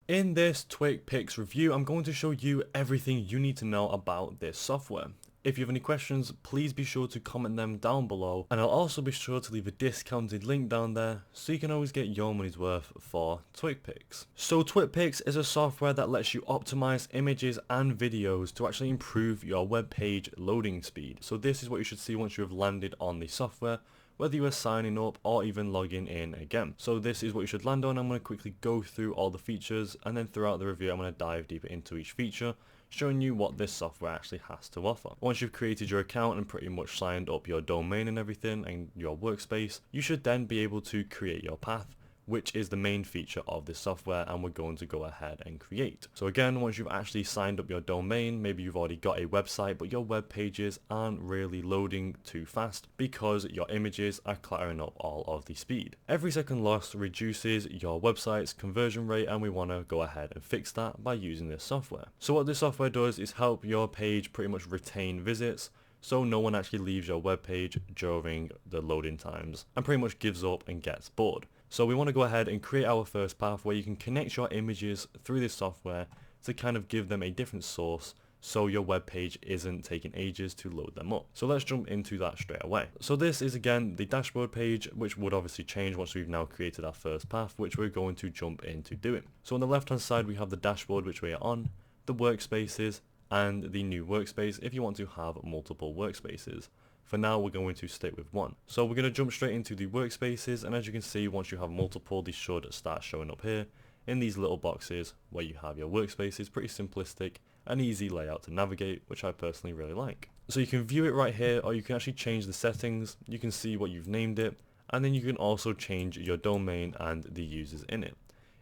In this Twicpics review, I'm going to show you everything you need to know about this software. If you have any questions, please be sure to comment them down below, and I'll also be sure to leave a discounted link down there so you can always get your money's worth for Twicpics. So Twicpics is a software that lets you optimize images and videos to actually improve your web page loading speed. So this is what you should see once you have landed on the software, whether you are signing up or even logging in again. So this is what you should land on. I'm going to quickly go through all the features, and then throughout the review I'm going to dive deeper into each feature, showing you what this software actually has to offer. Once you've created your account and pretty much signed up your domain and everything and your workspace, you should then be able to create your path, which is the main feature of this software, and we're going to go ahead and create. So again, once you've actually signed up your domain, maybe you've already got a website but your web pages aren't really loading too fast because your images are cluttering up all of the speed. Every second lost reduces your website's conversion rate, and we want to go ahead and fix that by using this software. So what this software does is help your page pretty much retain visits, so no one actually leaves your web page during the loading times and pretty much gives up and gets bored. So we want to go ahead and create our first path where you can connect your images through this software to kind of give them a different source, so your web page isn't taking ages to load them up. So let's jump into that straight away. So this is again the dashboard page, which would obviously change once we've now created our first path, which we're going to jump into doing. So on the left hand side we have the dashboard, which we are on, the workspaces, and the new workspace if you want to have multiple workspaces. For now we're going to stick with one. So we're going to jump straight into the workspaces, and as you can see, once you have multiple, these should start showing up here in these little boxes where you have your workspaces. Pretty simplistic and easy layout to navigate, which I personally really like. So you can view it right here, or you can actually change the settings. You can see what you've named it, and then you can also change your domain and the users in it.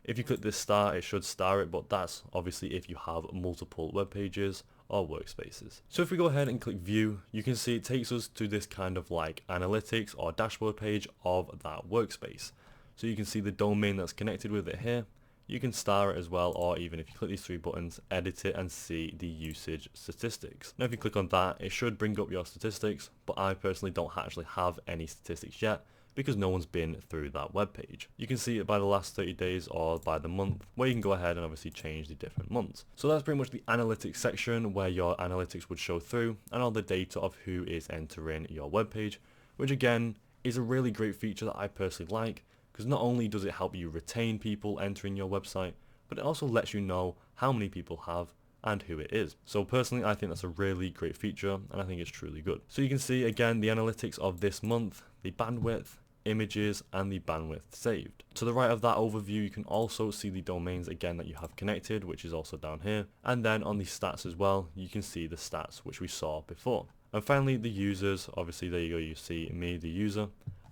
If you click this star, it should star it, but that's obviously if you have multiple web pages or workspaces. So if we go ahead and click view, you can see it takes us to this kind of like analytics or dashboard page of that workspace. So you can see the domain that's connected with it here. You can star it as well, or even if you click these three buttons, edit it and see the usage statistics. Now if you click on that, it should bring up your statistics, but I personally don't actually have any statistics yet, because no one's been through that web page. You can see it by the last 30 days or by the month, where you can go ahead and obviously change the different months. So that's pretty much the analytics section where your analytics would show through and all the data of who is entering your web page, which again is a really great feature that I personally like, because not only does it help you retain people entering your website, but it also lets you know how many people have and who it is. So personally I think that's a really great feature, and I think it's truly good. So you can see again the analytics of this month, the bandwidth, images, and the bandwidth saved. To the right of that overview you can also see the domains again that you have connected, which is also down here, and then on the stats as well you can see the stats which we saw before. And finally the users, obviously there you go, you see me, the user,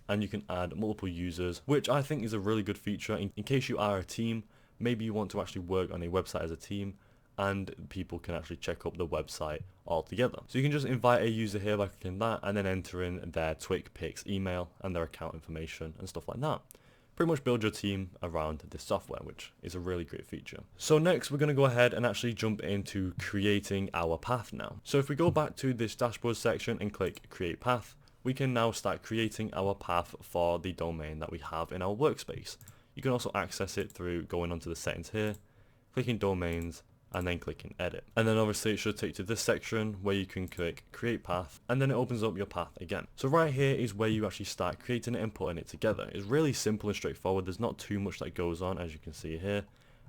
and you can add multiple users, which I think is a really good feature in case you are a team. Maybe you want to actually work on a website as a team and people can actually check up the website altogether. So you can just invite a user here by clicking that and then enter in their Twicpics email and their account information and stuff like that. Pretty much build your team around this software, which is a really great feature. So next we're going to go ahead and actually jump into creating our path now. So if we go back to this dashboard section and click create path, we can now start creating our path for the domain that we have in our workspace. You can also access it through going onto the settings here, clicking domains, and then clicking edit. And then obviously it should take you to this section where you can click create path, and then it opens up your path again. So right here is where you actually start creating it and putting it together. It's really simple and straightforward. There's not too much that goes on, as you can see here,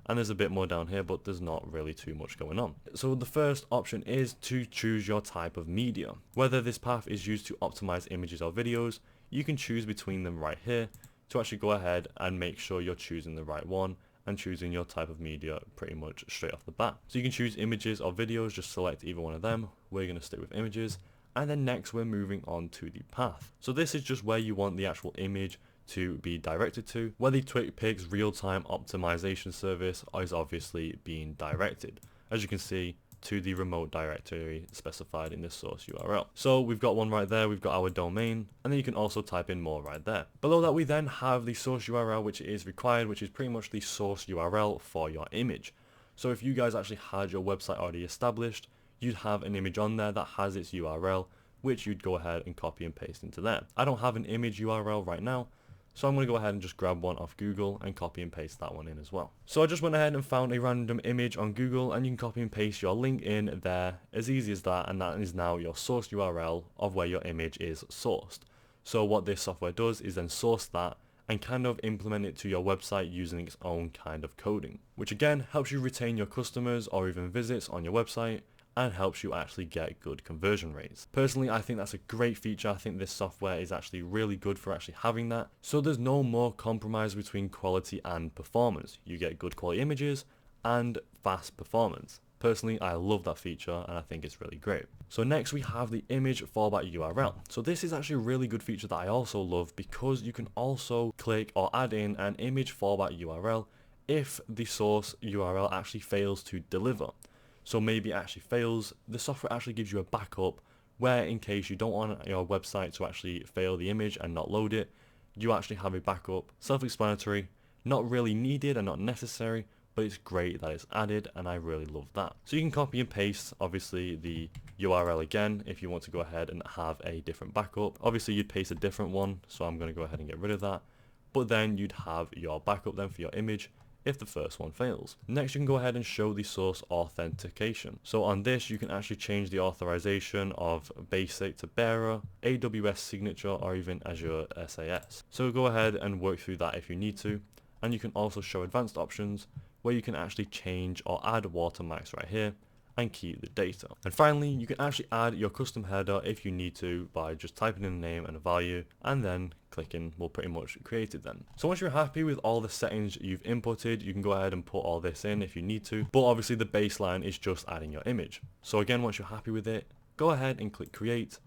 and there's a bit more down here, but there's not really too much going on. So the first option is to choose your type of media. Whether this path is used to optimize images or videos, you can choose between them right here to actually go ahead and make sure you're choosing the right one and choosing your type of media pretty much straight off the bat. So you can choose images or videos, just select either one of them. We're going to stick with images, and then next we're moving on to the path. So this is just where you want the actual image to be directed to, where the Twicpics real-time optimization service is obviously being directed, as you can see, to the remote directory specified in the source URL. So we've got one right there, we've got our domain, and then you can also type in more right there. Below that we then have the source URL, which is required, which is pretty much the source URL for your image. So if you guys actually had your website already established, you'd have an image on there that has its URL, which you'd go ahead and copy and paste into there. I don't have an image URL right now, So I'm going to go ahead and just grab one off Google and copy and paste that one in as well. So I just went ahead and found a random image on Google, and you can copy and paste your link in there, as easy as that, and that is now your source URL of where your image is sourced. So what this software does is then source that and kind of implement it to your website using its own kind of coding, which again helps you retain your customers or even visits on your website and helps you actually get good conversion rates. Personally, I think that's a great feature. I think this software is actually really good for actually having that. So there's no more compromise between quality and performance. You get good quality images and fast performance. Personally, I love that feature and I think it's really great. So next we have the image fallback URL. So this is actually a really good feature that I also love, because you can also click or add in an image fallback URL if the source URL actually fails to deliver. So maybe it actually fails, the software actually gives you a backup where, in case you don't want your website to actually fail the image and not load it, you actually have a backup. Self-explanatory, not really needed and not necessary, but it's great that it's added and I really love that. So you can copy and paste obviously the URL again if you want to go ahead and have a different backup. Obviously you'd paste a different one, so I'm going to go ahead and get rid of that, but then you'd have your backup then for your image if the first one fails. Next you can go ahead and show the source authentication. So on this you can actually change the authorization of basic to bearer, AWS signature, or even Azure SAS. So go ahead and work through that if you need to, and you can also show advanced options where you can actually change or add watermarks right here and keep the data. And finally, you can actually add your custom header if you need to by just typing in a name and a value, and then clicking will pretty much create it then. So once you're happy with all the settings you've inputted, you can go ahead and put all this in if you need to, but obviously the baseline is just adding your image. So again, once you're happy with it, go ahead and click create,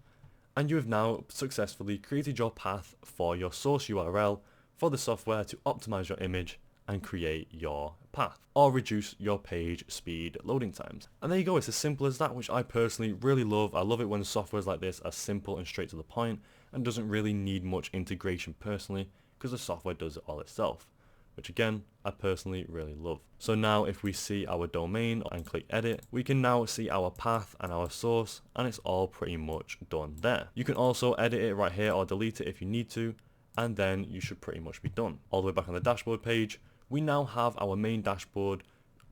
and you have now successfully created your path for your source URL for the software to optimize your image and create your path or reduce your page speed loading times. And there you go, it's as simple as that, which I personally really love. I love it when softwares like this are simple and straight to the point and doesn't really need much integration personally, because the software does it all itself, which again I personally really love. So now if we see our domain and click edit, we can now see our path and our source, and it's all pretty much done there. You can also edit it right here or delete it if you need to, and then you should pretty much be done. All the way back on the dashboard page, we now have our main dashboard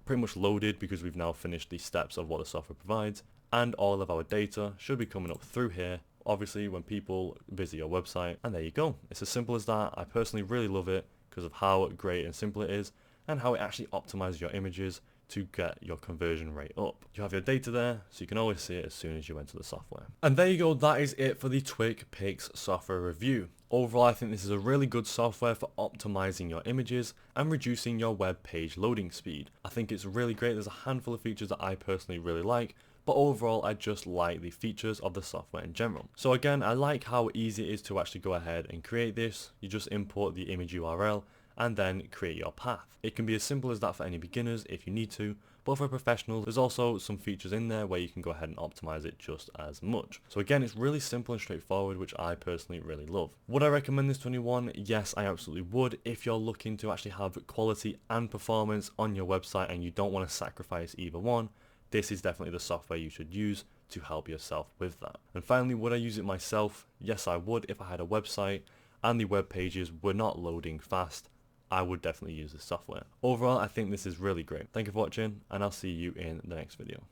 pretty much loaded because we've now finished the steps of what the software provides, and all of our data should be coming up through here, obviously when people visit your website, and there you go. It's as simple as that. I personally really love it because of how great and simple it is and how it actually optimizes your images to get your conversion rate up. You have your data there, so you can always see it as soon as you enter the software. And there you go, that is it for the Twicpics software review. Overall, I think this is a really good software for optimizing your images and reducing your web page loading speed. I think it's really great. There's a handful of features that I personally really like, but overall I just like the features of the software in general. So again, I like how easy it is to actually go ahead and create this. You just import the image URL and then create your path. It can be as simple as that for any beginners if you need to, but for professionals there's also some features in there where you can go ahead and optimize it just as much. So again, it's really simple and straightforward, which I personally really love. Would I recommend this to anyone? Yes, I absolutely would. If you're looking to actually have quality and performance on your website and you don't want to sacrifice either one, this is definitely the software you should use to help yourself with that. And finally, would I use it myself? Yes, I would. If I had a website and the web pages were not loading fast, I would definitely use this software. Overall, I think this is really great. Thank you for watching, and I'll see you in the next video.